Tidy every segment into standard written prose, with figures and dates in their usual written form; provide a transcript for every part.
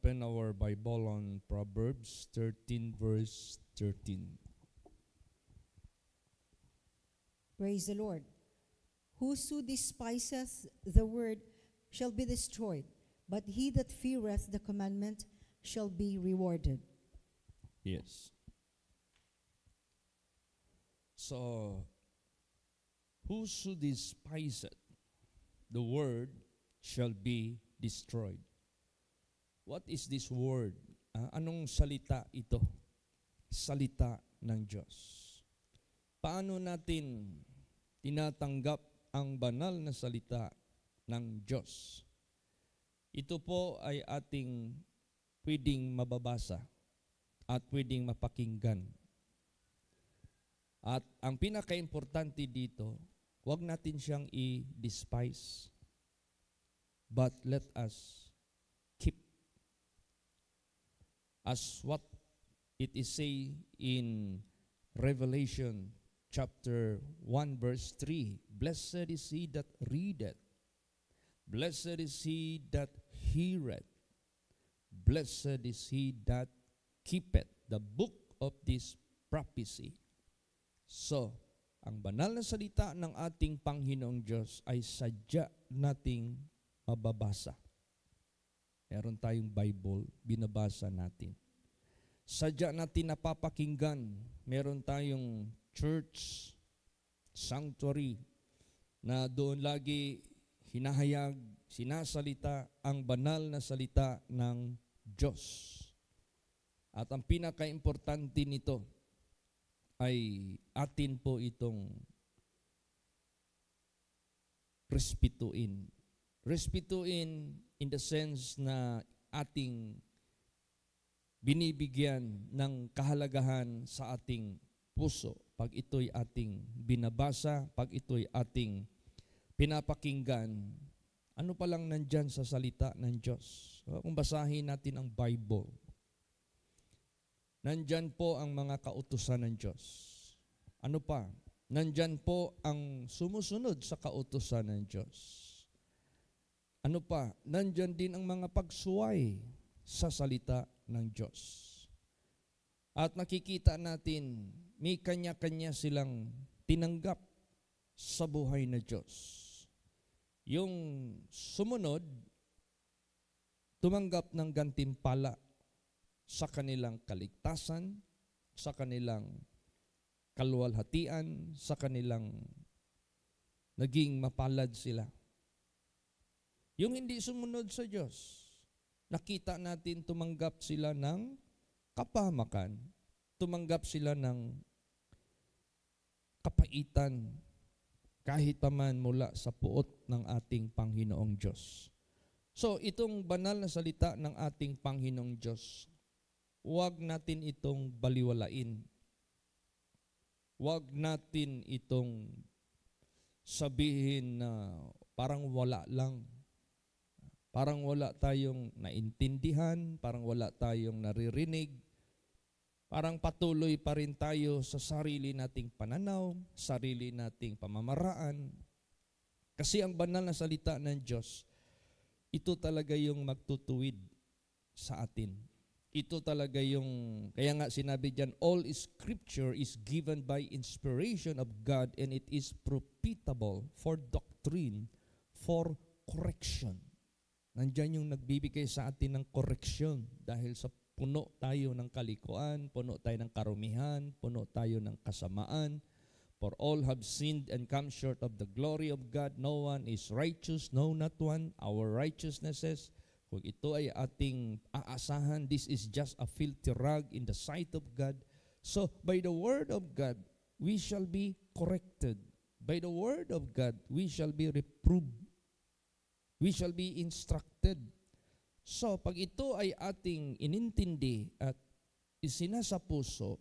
open our Bible on Proverbs 13 verse 13. Praise the Lord. Whoso despiseth the word shall be destroyed, but he that feareth the commandment shall be rewarded. Yes. So, whoso despiseth the word shall be destroyed. What is this word? Anong salita ito? Salita ng Diyos. Paano natin tinatanggap ang banal na salita ng Diyos? Ito po ay ating pwedeng mababasa at pwedeng mapakinggan. At ang pinaka-importante dito, huwag natin siyang i-despise. But let us keep. As what it is say in Revelation chapter 1 verse 3, Blessed is he that readeth, blessed is he that heareth, blessed is he that keepeth the book of this prophecy. So, ang banal na salita ng ating Panginoong Diyos ay sadya nating mababasa. Meron tayong Bible, binabasa natin. Sadya natin napapakinggan. Meron tayong church, sanctuary, na doon lagi hinahayag, sinasalita ang banal na salita ng Diyos. At ang pinaka-importante nito ay atin po itong respetuin. Respetuin in the sense na ating binibigyan ng kahalagahan sa ating puso pag ito'y ating binabasa, pag ito'y ating pinapakinggan. Ano pa lang nandyan sa salita ng Diyos? Kung basahin natin ang Bible, nandyan po ang mga kautusan ng Diyos. Ano pa? Nandyan po ang sumusunod sa kautusan ng Diyos. Ano pa? Nandyan din ang mga pagsuway sa salita ng Diyos. At nakikita natin, may kanya-kanya silang tinanggap sa buhay na Diyos. Yung sumunod, tumanggap ng gantimpala sa kanilang kaligtasan, sa kanilang kaluwalhatian, sa kanilang naging mapalad sila. Yung hindi sumunod sa Diyos, nakita natin tumanggap sila ng kapahamakan, tumanggap sila ng kapaitan, kahit pa man mula sa puot ng ating Panginoong Diyos. So, itong banal na salita ng ating Panginoong Diyos, huwag natin itong baliwalain. Huwag natin itong sabihin na parang wala lang. Parang wala tayong naintindihan, parang wala tayong naririnig. Parang patuloy pa rin tayo sa sarili nating pananaw, sarili nating pamamaraan. Kasi ang banal na salita ng Diyos, ito talaga yung magtutuwid sa atin. Ito talaga yung, kaya nga sinabi diyan, all scripture is given by inspiration of God and it is profitable for doctrine, for correction. Nandiyan yung nagbibigay sa atin ng koreksyon dahil sa puno tayo ng kalikuan, puno tayo ng karumihan, puno tayo ng kasamaan. For all have sinned and come short of the glory of God. No one is righteous, no not one. Our righteousnesses, kung ito ay ating aasahan, this is just a filthy rag in the sight of God. So, by the word of God, we shall be corrected. By the word of God, we shall be reproved. We shall be instructed. So, pag ito ay ating inintindi at isinasa puso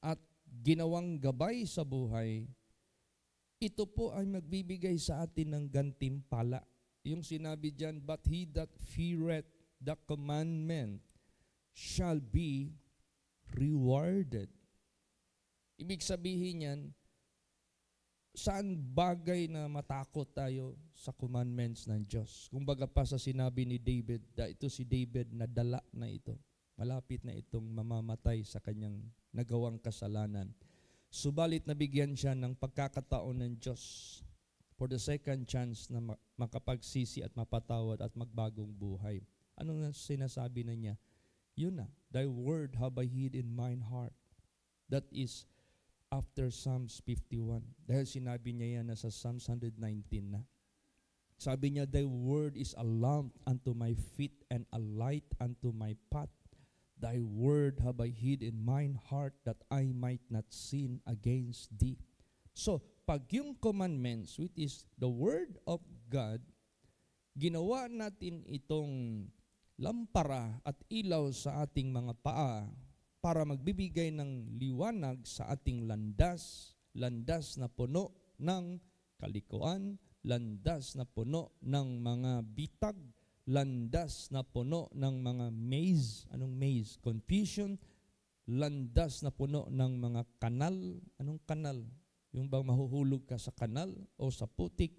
at ginawang gabay sa buhay, ito po ay magbibigay sa atin ng gantimpala. Yung sinabi diyan, but he that feareth the commandment shall be rewarded. Ibig sabihin yan, saan bagay na matakot tayo sa commandments ng Diyos? Kumbaga pa sa sinabi ni David, ito si David na dala na ito. Malapit na itong mamamatay sa kanyang nagawang kasalanan. Subalit nabigyan siya ng pagkakataon ng Diyos for the second chance na makapagsisi at mapatawad at magbagong buhay. Anong sinasabi na niya? Yun na, thy word have I hid in mine heart. That is after Psalms 51. Dahil sinabi niya yan na sa Psalms 119 na. Sabi niya, thy word is a lamp unto my feet and a light unto my path. Thy word have I hid in mine heart that I might not sin against thee. So, pag yung commandments, which is the word of God, ginawa natin itong lampara at ilaw sa ating mga paa para magbibigay ng liwanag sa ating landas, landas na puno ng kalikuan, landas na puno ng mga bitag, landas na puno ng mga maze. Anong maze? Confusion. Landas na puno ng mga kanal. Anong kanal? Yung bang mahuhulog ka sa kanal o sa putik.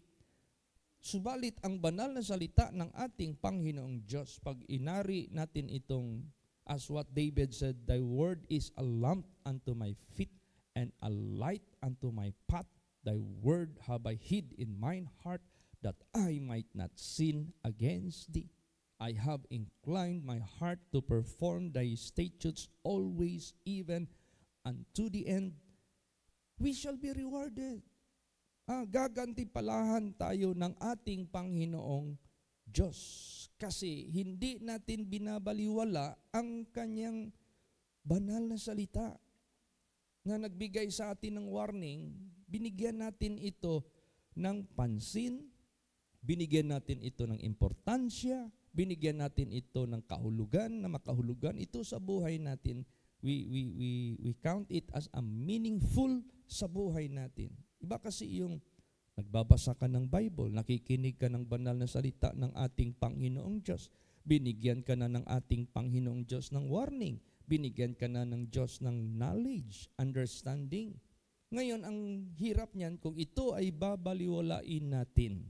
Subalit ang banal na salita ng ating Panginoong Diyos, pag inari natin itong, as what David said, thy word is a lamp unto my feet and a light unto my path. Thy word have I hid in mine heart that I might not sin against thee. I have inclined my heart to perform thy statutes always, even unto the end. We shall be rewarded. Gagantipalahan tayo ng ating Panginoong Diyos. Kasi hindi natin binabaliwala ang kanyang banal na salita na nagbigay sa atin ng warning. Binigyan natin ito ng pansin, binigyan natin ito ng importansya, binigyan natin ito ng kahulugan, na makahulugan ito sa buhay natin. We count it as a meaningful sa buhay natin. Iba kasi yung nagbabasa ka ng Bible, nakikinig ka ng banal na salita ng ating Panginoong Diyos, binigyan ka na ng ating Panginoong Diyos ng warning, binigyan ka na ng Diyos ng knowledge, understanding. Ngayon, ang hirap niyan kung ito ay babaliwalain natin.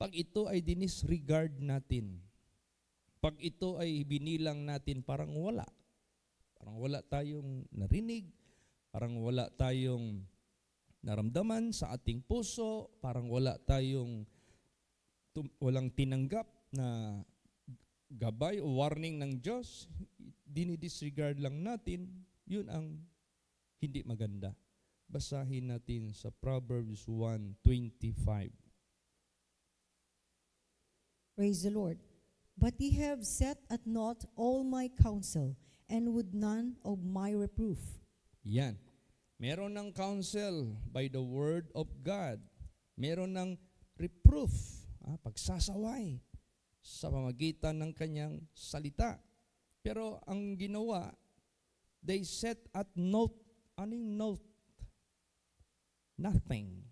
Pag ito ay dinisregard natin, pag ito ay binilang natin parang wala tayong narinig, parang wala tayong naramdaman sa ating puso, parang walang tinanggap na gabay o warning ng Diyos, dinidisregard lang natin, yun ang hindi maganda. Basahin natin sa Proverbs 1:25. Praise the Lord. But ye have set at naught all my counsel, and would none of my reproof. Yan. Meron ng counsel by the word of God. Meron ng reproof, pagsasaway sa pamagitan ng kanyang salita. Pero ang ginawa, they set at naught. Anong naught? Nothing.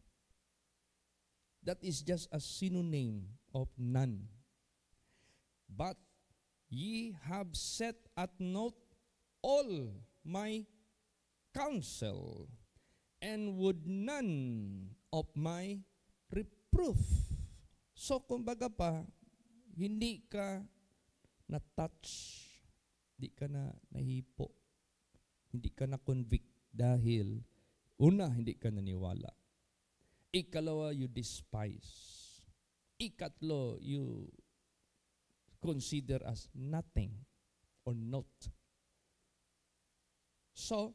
That is just a synonym of none. But ye have set at naught all my counsel, and would none of my reproof. So, kumbaga pa, hindi ka na-touch, hindi ka na nahipo, hindi ka na-convict dahil, una, hindi ka naniwala. Ikalawa, you despise. Ikatlo, you consider as nothing or not. So,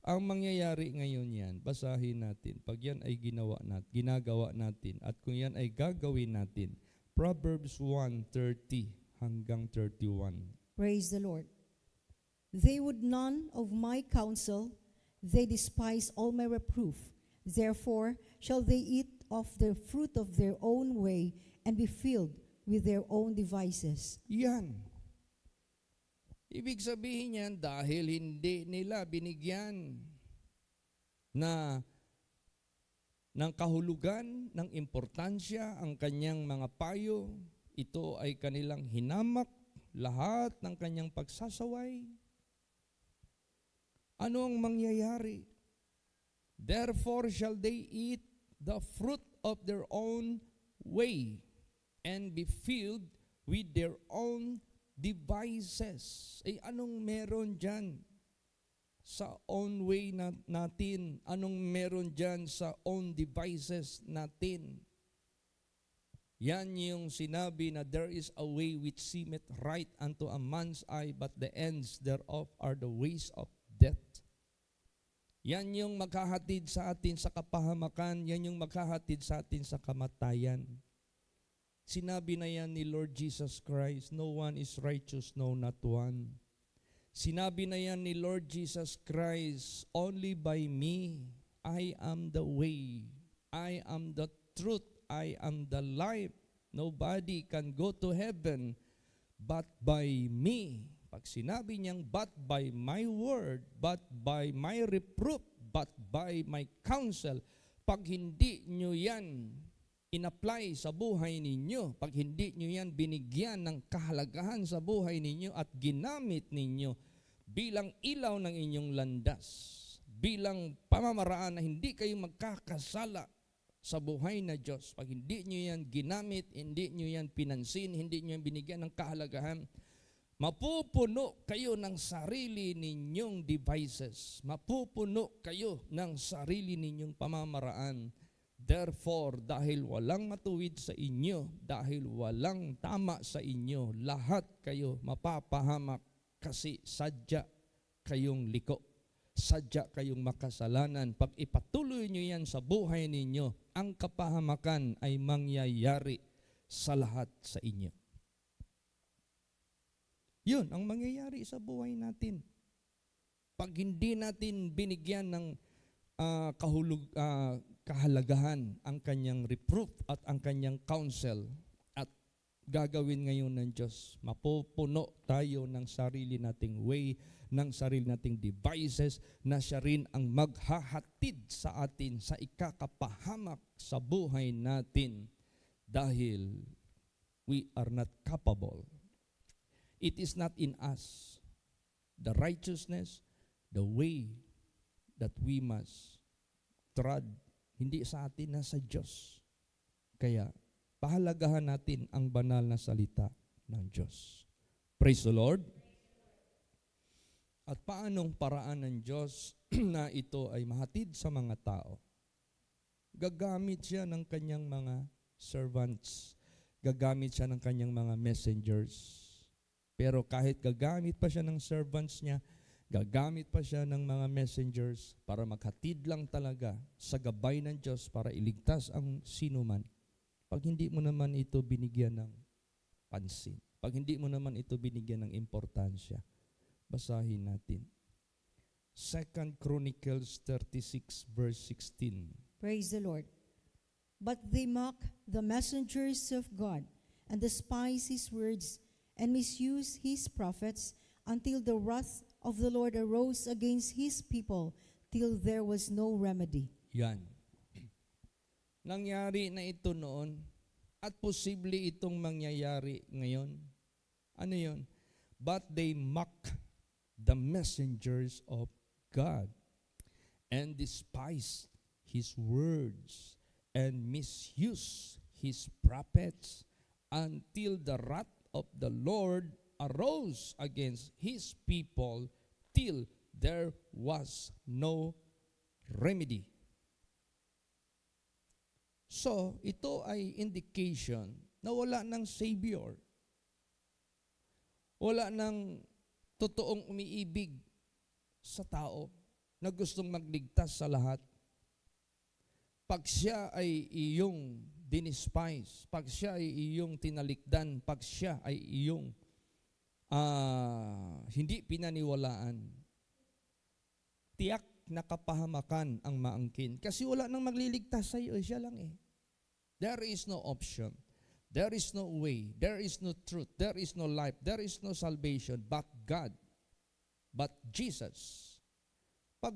ang mangyayari ngayon yan, basahin natin. Pag yan ay ginagawa natin, at kung yan ay gagawin natin, Proverbs 1:30 hanggang 31. Praise the Lord. They would none of my counsel, they despise all my reproof. Therefore shall they eat of the fruit of their own way, and be filled with their own devices. Yan. Ibig sabihin yan, dahil hindi nila binigyan ng kahulugan, ng importansya ang kanyang mga payo, ito ay kanilang hinamak lahat ng kanyang pagsasaway. Ano ang mangyayari? Therefore shall they eat the fruit of their own way and be filled with their own devices. Anong meron dyan sa own way natin? Anong meron dyan sa own devices natin? Yan yung sinabi na there is a way which seemeth right unto a man's eye, but the ends thereof are the ways of death. Yan yung maghahatid sa atin sa kapahamakan, yan yung maghahatid sa atin sa kamatayan. Sinabi na yan ni Lord Jesus Christ, no one is righteous, no not one. Sinabi na yan ni Lord Jesus Christ, only by me, I am the way, I am the truth, I am the life. Nobody can go to heaven but by me. Pag sinabi niyang, but by my word, but by my reproof, but by my counsel, pag hindi nyo yan in-apply sa buhay ninyo, pag hindi nyo yan binigyan ng kahalagahan sa buhay ninyo at ginamit ninyo bilang ilaw ng inyong landas, bilang pamamaraan na hindi kayo magkakasala sa buhay na Diyos, pag hindi nyo yan ginamit, hindi nyo yan pinansin, hindi nyo yan binigyan ng kahalagahan, mapupuno kayo ng sarili ninyong devices, mapupuno kayo ng sarili ninyong pamamaraan. Therefore, dahil walang matuwid sa inyo, dahil walang tama sa inyo, lahat kayo mapapahamak kasi sadya kayong liko. Sadya kayong makasalanan. Pag ipatuloy nyo yan sa buhay ninyo, ang kapahamakan ay mangyayari sa lahat sa inyo. Yun ang mangyayari sa buhay natin. Pag hindi natin binigyan ng kahalagahan ang kanyang reproof at ang kanyang counsel at gagawin ngayon ng Diyos, mapupuno tayo ng sarili nating way, ng sarili nating devices na siya rin ang maghahatid sa atin sa ikakapahamak sa buhay natin dahil we are not capable. It is not in us the righteousness, the way that we must trod. Hindi sa atin, nasa Diyos. Kaya pahalagahan natin ang banal na salita ng Diyos. Praise the Lord. At paanong paraan ng Diyos na ito ay mahatid sa mga tao? Gagamit siya ng kanyang mga servants. Gagamit siya ng kanyang mga messengers. Pero kahit gagamit pa siya ng servants niya, gagamit pa siya ng mga messengers para maghatid lang talaga sa gabay ng Diyos para iligtas ang sinuman. Pag hindi mo naman ito binigyan ng pansin, pag hindi mo naman ito binigyan ng importansya, basahin natin. 2 Chronicles 36 verse 16. Praise the Lord. But they mock the messengers of God and despise His words and misuse His prophets until the wrath of the Lord arose against His people till there was no remedy. Yan. Nangyari na ito noon at posible itong mangyayari ngayon. Ano yun? But they mock the messengers of God and despise His words and misuse His prophets until the wrath of the Lord arose against His people till there was no remedy. So, ito ay indication na wala ng Savior. Wala ng totoong umiibig sa tao na gustong magligtas sa lahat. Pag siya ay iyong dinispise, pag siya ay iyong tinalikdan, pag siya ay iyong hindi pinaniwalaan, tiyak na kapahamakan ang maangkin. Kasi wala nang magliligtas sa iyo, siya lang eh. There is no option. There is no way. There is no truth. There is no life. There is no salvation but God. But Jesus. Pag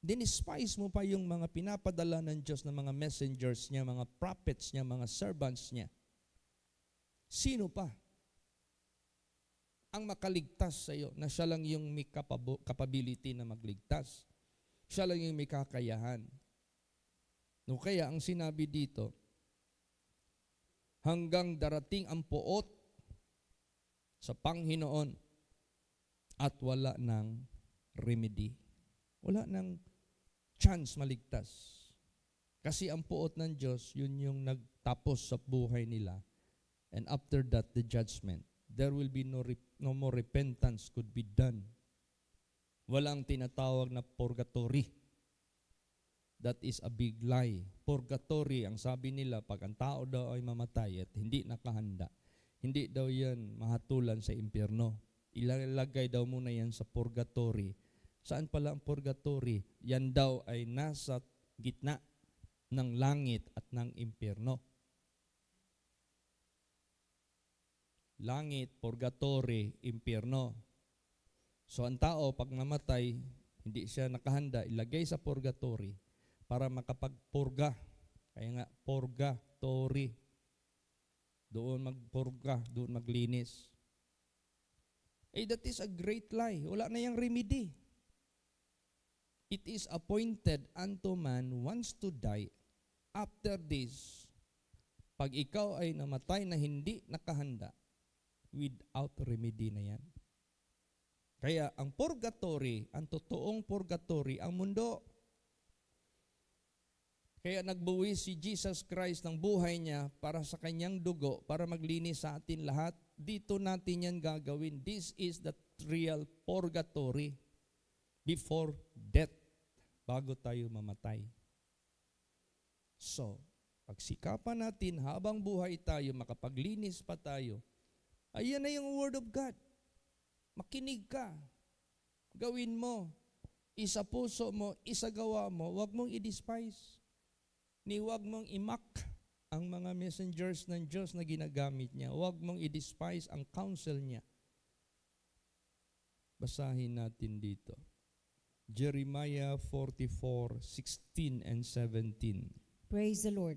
dinispise mo pa yung mga pinapadala ng Diyos na mga messengers niya, mga prophets niya, mga servants niya, sino pa ang makaligtas sa iyo na siya lang yung may capability na magligtas? Siya lang yung may kakayahan. No, kaya ang sinabi dito, hanggang darating ang puot sa Panginoon at wala ng remedy. Wala ng chance maligtas. Kasi ang puot ng Diyos, yun yung nagtapos sa buhay nila. And after that, the judgment. There will be no more repentance could be done. Walang tinatawag na purgatory. That is a big lie. Purgatory, ang sabi nila, pag ang tao daw ay mamatay at hindi nakahanda, hindi daw yan mahatulan sa impyerno. Ilalagay daw muna yan sa purgatory. Saan pala ang purgatory? Yan daw ay nasa gitna ng langit at ng impyerno. Langit, purgatory, impyerno. So ang tao, pag namatay, hindi siya nakahanda, ilagay sa purgatory para makapagpurga. Kaya nga, purgatory. Doon magpurga, doon maglinis. That is a great lie. Wala na yung remedy. It is appointed unto man once to die. After this, pag ikaw ay namatay na hindi nakahanda, without remedy na yan. Kaya ang purgatory, ang totoong purgatory, ang mundo. Kaya nagbuwis si Jesus Christ ng buhay niya para sa kanyang dugo, para maglinis sa atin lahat. Dito natin yan gagawin. This is the real purgatory before death, bago tayo mamatay. So, pagsikapan natin habang buhay tayo, makapaglinis pa tayo, ayan na yung Word of God. Makinig ka. Gawin mo. Isa puso mo, isagawa mo. Huwag mong i-despise. Huwag mong i-mock ang mga messengers ng Diyos na ginagamit niya. Huwag mong i-despise ang counsel niya. Basahin natin dito. Jeremiah 44:16 and 17. Praise the Lord.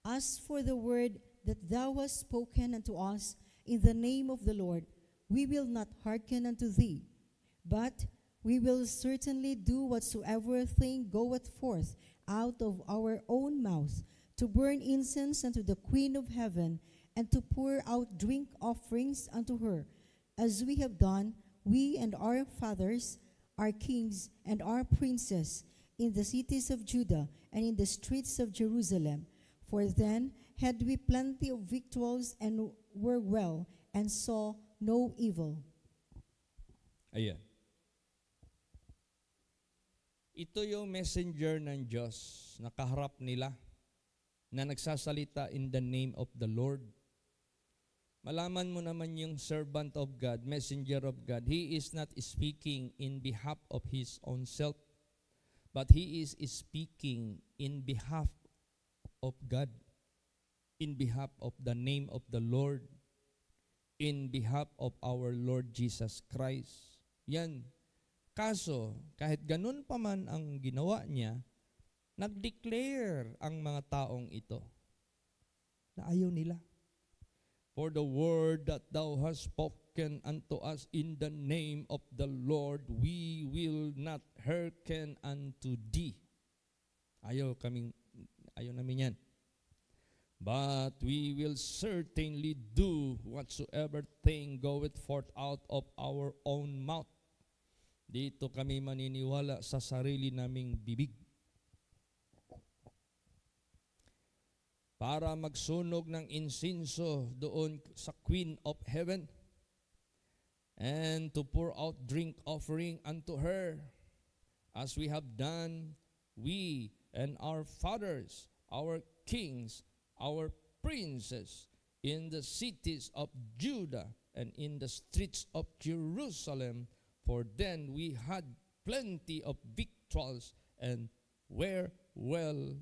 As for the word that thou hast spoken unto us in the name of the Lord, we will not hearken unto thee, but we will certainly do whatsoever thing goeth forth out of our own mouth, to burn incense unto the Queen of heaven, and to pour out drink offerings unto her, as we have done, we and our fathers, our kings, and our princes, in the cities of Judah, and in the streets of Jerusalem. For then had we plenty of victuals, and were well, and saw no evil. Ayan. Ito yung messenger ng Diyos na kaharap nila, na nagsasalita in the name of the Lord. Malaman mo naman yung servant of God, messenger of God, he is not speaking in behalf of his own self, but he is speaking in behalf of God, in behalf of the name of the Lord, in behalf of our Lord Jesus Christ. Yan. Kaso, kahit ganun pa man ang ginawa niya, nag-declare ang mga taong ito na ayaw nila. For the word that thou hast spoken unto us in the name of the Lord, we will not hearken unto thee. Ayaw namin yan. But we will certainly do whatsoever thing goeth forth out of our own mouth. Dito kami maniniwala sa sarili naming bibig. Para magsunog ng insinso doon sa Queen of Heaven, and to pour out drink offering unto her, as we have done, we and our fathers, our kings, our princes, in the cities of Judah and in the streets of Jerusalem, for then we had plenty of victuals and were well,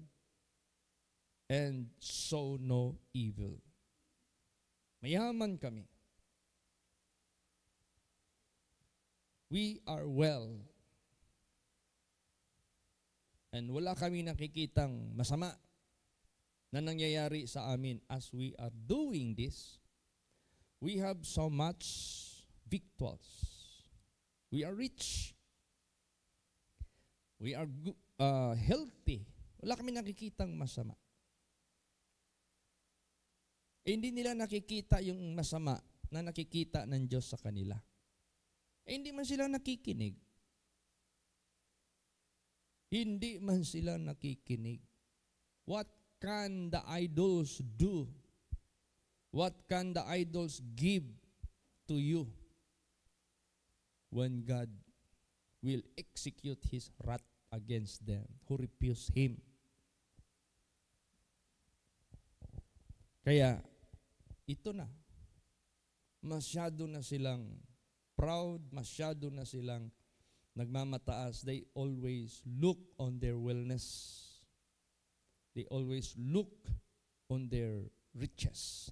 and saw no evil. Mayaman kami. We are well. And wala kami nakikitang masama na nangyayari sa amin as we are doing this. We have so much victuals. We are rich. We are healthy. Wala kami nakikitang masama. Hindi nila nakikita yung masama na nakikita ng Diyos sa kanila. Hindi man sila nakikinig. Hindi man sila nakikinig. What can the idols do? What can the idols give to you when God will execute His wrath against them who refuse Him? Kaya, ito na. Masyado na silang proud, masyado na silang nagmamataas. They always look on their wellness. They always look on their riches.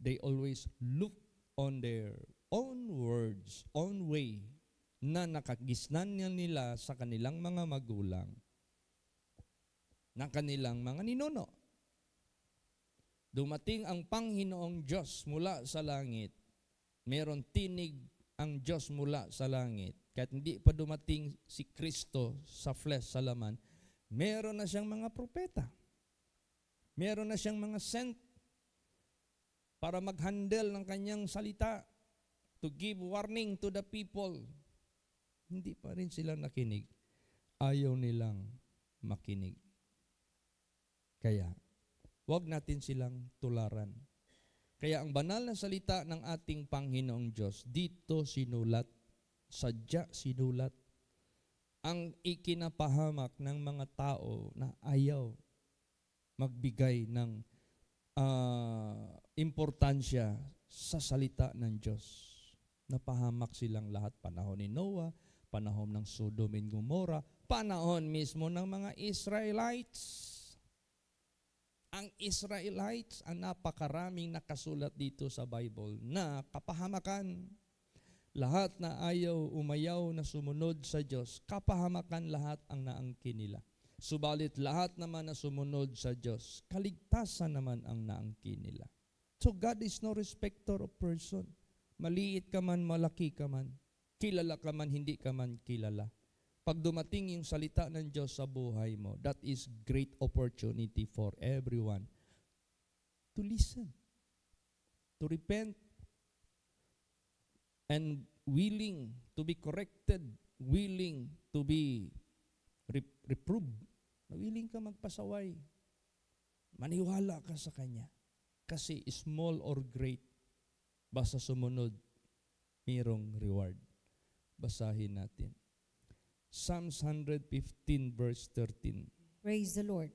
They always look on their own words, own way, na nakagisnan nila sa kanilang mga magulang, na kanilang mga ninuno. Dumating ang Panginoong Diyos mula sa langit. Meron tinig ang Diyos mula sa langit. Kahit hindi pa dumating si Kristo sa flesh, sa laman, meron na siyang mga propeta. Meron na siyang mga sent para mag-handle ng kanyang salita, to give warning to the people. Hindi pa rin sila nakinig. Ayaw nilang makinig. Kaya, huwag natin silang tularan. Kaya ang banal na salita ng ating Panginoong Diyos, dito sinulat, sadya sinulat, ang ikinapahamak ng mga tao na ayaw magbigay ng importansya sa salita ng Diyos. Napahamak silang lahat. Panahon ni Noah, panahon ng Sodom and Gomorrah, panahon mismo ng mga Israelites. Ang Israelites, ang napakaraming nakasulat dito sa Bible na kapahamakan. Lahat na ayaw, umayaw na sumunod sa Diyos, kapahamakan lahat ang naangkin nila. Subalit lahat naman na sumunod sa Diyos, kaligtasan naman ang naangkin nila. So God is no respecter of person. Maliit ka man, malaki ka man, kilala ka man, hindi ka man kilala. Pag dumating yung salita ng Diyos sa buhay mo, that is great opportunity for everyone to listen, to repent, and willing to be corrected, willing to be reproved, willing ka magpasaway. Maniwala ka sa Kanya. Kasi small or great, basta sumunod, mayroong reward. Basahin natin. Psalms 115 verse 13. Praise the Lord.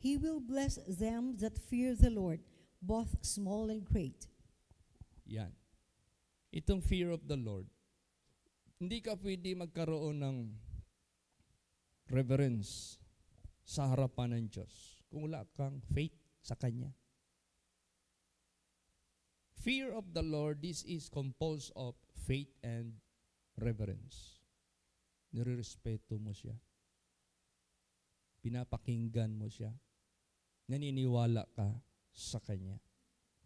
He will bless them that fear the Lord, both small and great. Yan. Itong fear of the Lord, hindi ka pwede magkaroon ng reverence sa harapan ng Diyos kung wala kang faith sa Kanya. Fear of the Lord, this is composed of faith and reverence. Nirerespeto mo siya. Pinapakinggan mo siya. Naniniwala ka sa Kanya.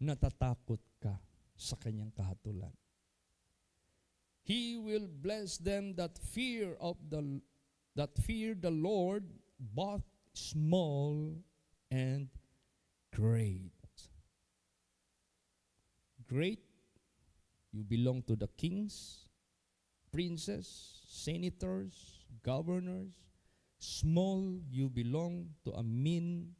Natatakot ka sa Kanyang kahatulan. He will bless them that fear the Lord, both small and great. Great, you belong to the kings, princes, senators, governors. Small, you belong to a mean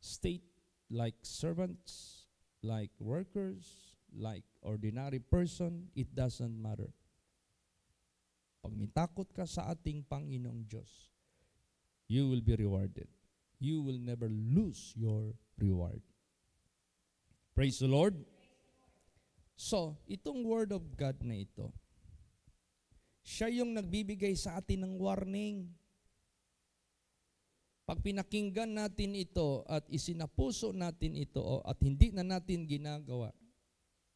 state like servants, like workers, like ordinary person. It doesn't matter. Pag mitakot ka sa ating Panginoong Diyos, you will be rewarded. You will never lose your reward. Praise the Lord. So, itong Word of God na ito, siya yung nagbibigay sa atin ng warning. Pag pinakinggan natin ito at isinapuso natin ito at hindi na natin ginagawa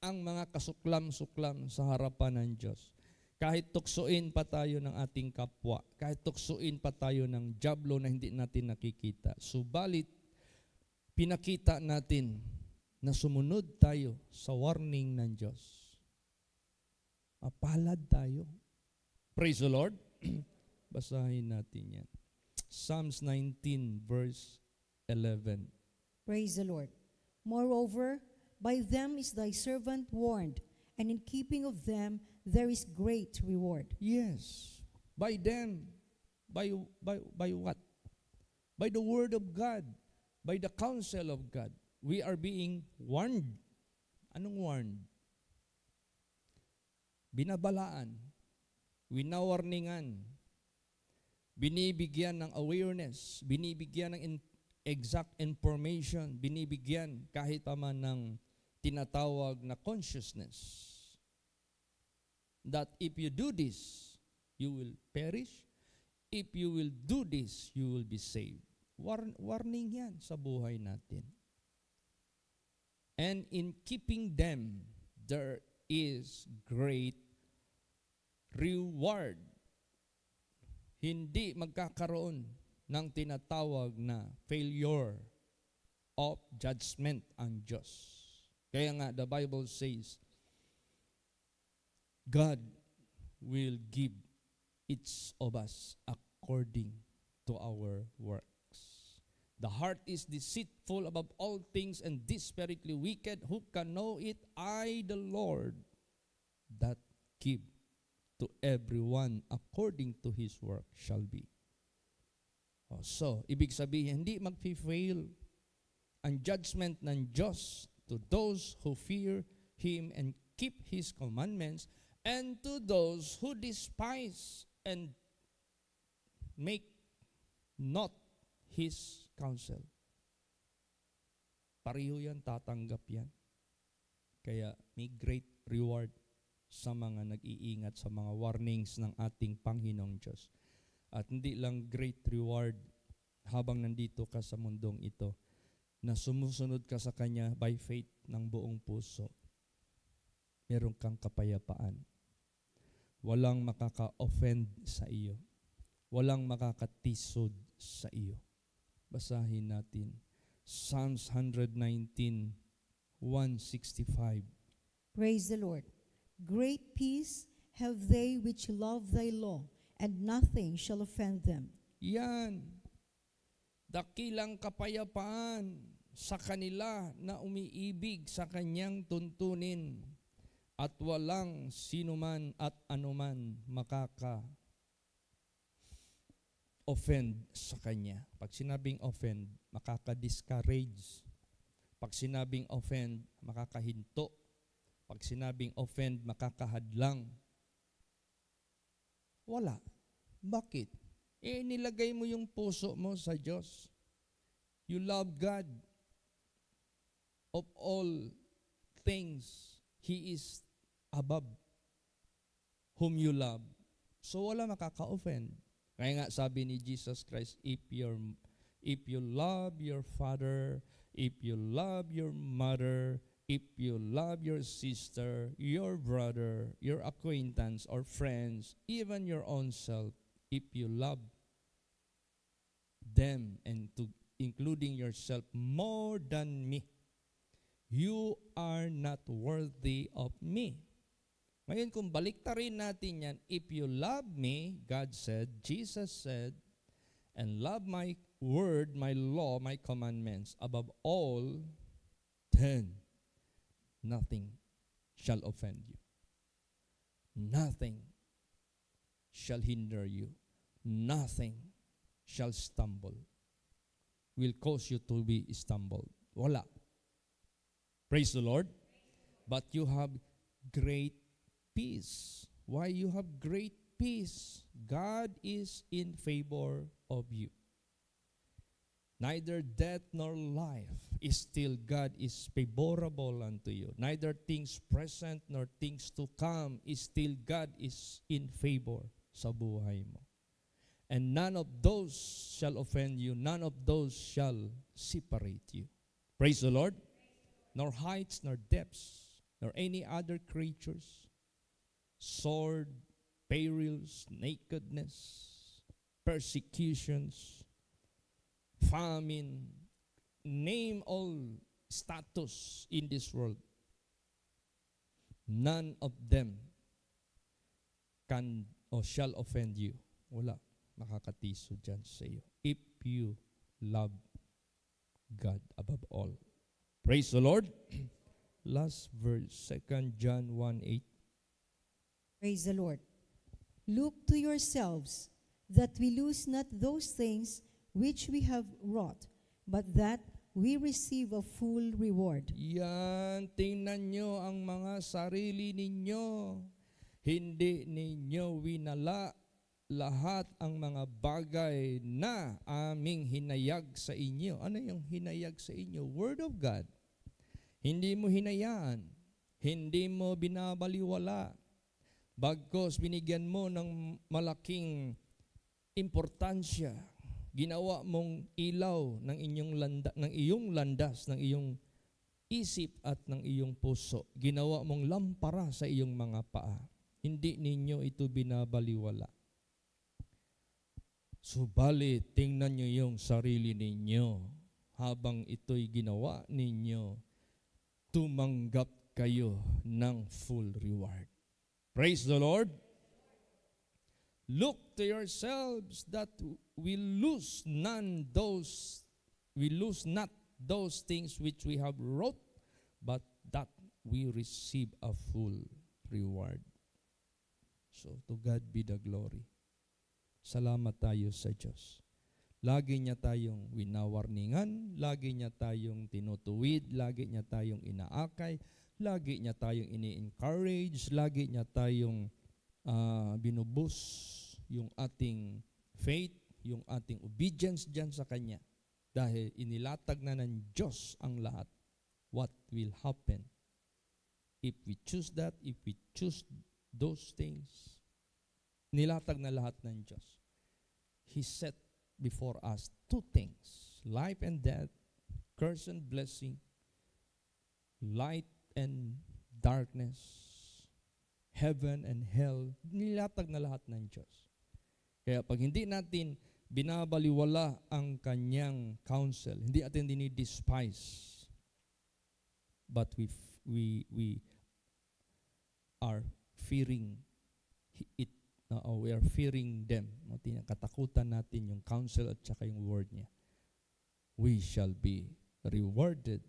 ang mga kasuklam-suklam sa harapan ng Diyos, kahit tuksuin pa tayo ng ating kapwa, kahit tuksuin pa tayo ng dyablo na hindi natin nakikita, subalit pinakita natin na sumunod tayo sa warning ng Diyos, mapalad tayo. Praise the Lord. Basahin natin yan. Psalms 19 verse 11. Praise the Lord. Moreover, by them is thy servant warned, and in keeping of them there is great reward. Yes. By them. By what? By the word of God. By the counsel of God. We are being warned. Anong warned? Binabalaan. Winawarningan. Binibigyan ng awareness. Binibigyan ng exact information. Binibigyan kahit pa man ng tinatawag na consciousness. That if you do this, you will perish. If you will do this, you will be saved. Warning yan sa buhay natin. And in keeping them, there is great reward. Hindi magkakaroon ng tinatawag na failure of judgment ang Diyos. Kaya nga, the Bible says, God will give each of us according to our works. The heart is deceitful above all things and desperately wicked. Who can know it? I, the Lord, that give to everyone according to his work shall be. So, ibig sabihin, hindi magfi-fail ang judgment ng Diyos to those who fear Him and keep His commandments, and to those who despise and make not His counsel. Pareho yan, tatanggap yan. Kaya may great reward sa mga nag-iingat sa mga warnings ng ating Panginoong Diyos. At hindi lang great reward habang nandito ka sa mundong ito, na sumusunod ka sa Kanya by faith ng buong puso. Meron kang kapayapaan. Walang makaka-offend sa iyo. Walang makakatisod sa iyo. Basahin natin. Psalms 119, 165. Praise the Lord. Great peace have they which love thy law, and nothing shall offend them. Yan. Dakilang kapayapaan sa kanila na umiibig sa kanyang tuntunin, at walang sinuman at anuman makaka-offend sa kanya. Pag sinabing offend, makaka-discourage. Pag sinabing offend, makakahinto. Pag sinabing offend, makakahadlang. Wala. Bakit? Nilagay mo yung puso mo sa Diyos. You love God. Of all things, He is above whom you love. So wala makaka-offend. Kaya nga sabi ni Jesus Christ, if you love your father, if you love your mother, if you love your sister, your brother, your acquaintance or friends, even your own self, if you love them and to including yourself more than me, you are not worthy of me. Ngayon kung baliktarin natin yan, if you love me, God said, Jesus said, and love my word, my law, my commandments above all, then nothing shall offend you. Nothing shall hinder you. Nothing shall stumble. Will cause you to be stumbled. Wala. Praise the Lord. But you have great peace. Why you have great peace? God is in favor of you. Neither death nor life is still God is favorable unto you. Neither things present nor things to come is still God is in favor sa buhay mo. And none of those shall offend you. None of those shall separate you. Praise the Lord. Nor heights, nor depths, nor any other creatures, sword, perils, nakedness, persecutions, famine, name all status in this world. None of them can or shall offend you. Wala. makakatiso dyan sa iyo. If you love God above all. Praise the Lord. Last verse, 2 John 1:8. Praise the Lord. Look to yourselves, that we lose not those things which we have wrought, but that we receive a full reward. Yan, tingnan nyo ang mga sarili ninyo. Hindi ninyo winala lahat ang mga bagay na aming hinayag sa inyo. Ano yung hinayag sa inyo? Word of God. Hindi mo hinayaan. Hindi mo binabaliwala. Bagkos binigyan mo ng malaking importansya. Ginawa mong ilaw ng iyong landas, ng iyong isip at ng iyong puso. Ginawa mong lampara sa iyong mga paa. Hindi ninyo ito binabaliwala. Subalit, tingnan nyo yung sarili ninyo. Habang ito'y ginawa ninyo, tumanggap kayo ng full reward. Praise the Lord. Look to yourselves that we lose not those things which we have wrought, but that we receive a full reward. So, to God be the glory. Salamat tayo sa Diyos. Lagi niya tayong winawarningan, lagi niya tayong tinutuwid, lagi niya tayong inaakay, lagi niya tayong ini-encourage, lagi niya tayong binubus yung ating faith, yung ating obedience dyan sa Kanya. Dahil inilatag na ng Diyos ang lahat. What will happen if we choose that, if we choose those things? Nilatag na lahat ng Diyos. He set before us two things, life and death, curse and blessing, light and darkness, heaven and hell. Nilatag na lahat ng Diyos. Kaya pag hindi natin binabaliwala ang Kanyang counsel, hindi natin dinidespise, but we are fearing it. We are fearing them. Katakutan natin yung counsel at saka yung word niya. We shall be rewarded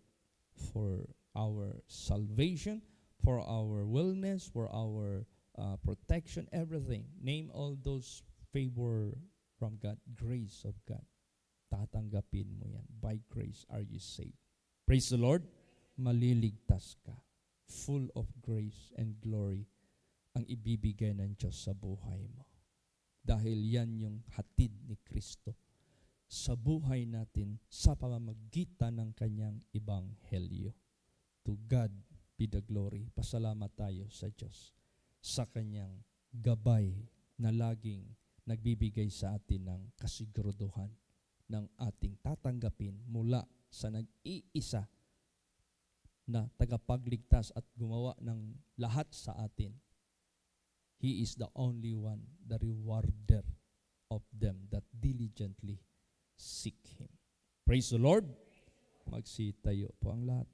for our salvation, for our wellness, for our protection, everything. Name all those favor from God, grace of God. Tatanggapin mo yan. By grace are you saved. Praise the Lord. Maliligtas ka. Full of grace and glory ang ibibigay ng Diyos sa buhay mo. Dahil yan yung hatid ni Kristo sa buhay natin sa pamamagitan ng Kanyang Ebanghelyo. To God be the glory. Pasalamat tayo sa Diyos sa Kanyang gabay na laging nagbibigay sa atin ng kasiguraduhan ng ating tatanggapin mula sa nag-iisa na tagapagligtas at gumawa ng lahat sa atin. He is the only one, the rewarder of them that diligently seek Him. Praise the Lord. Magsitayo po ang lahat.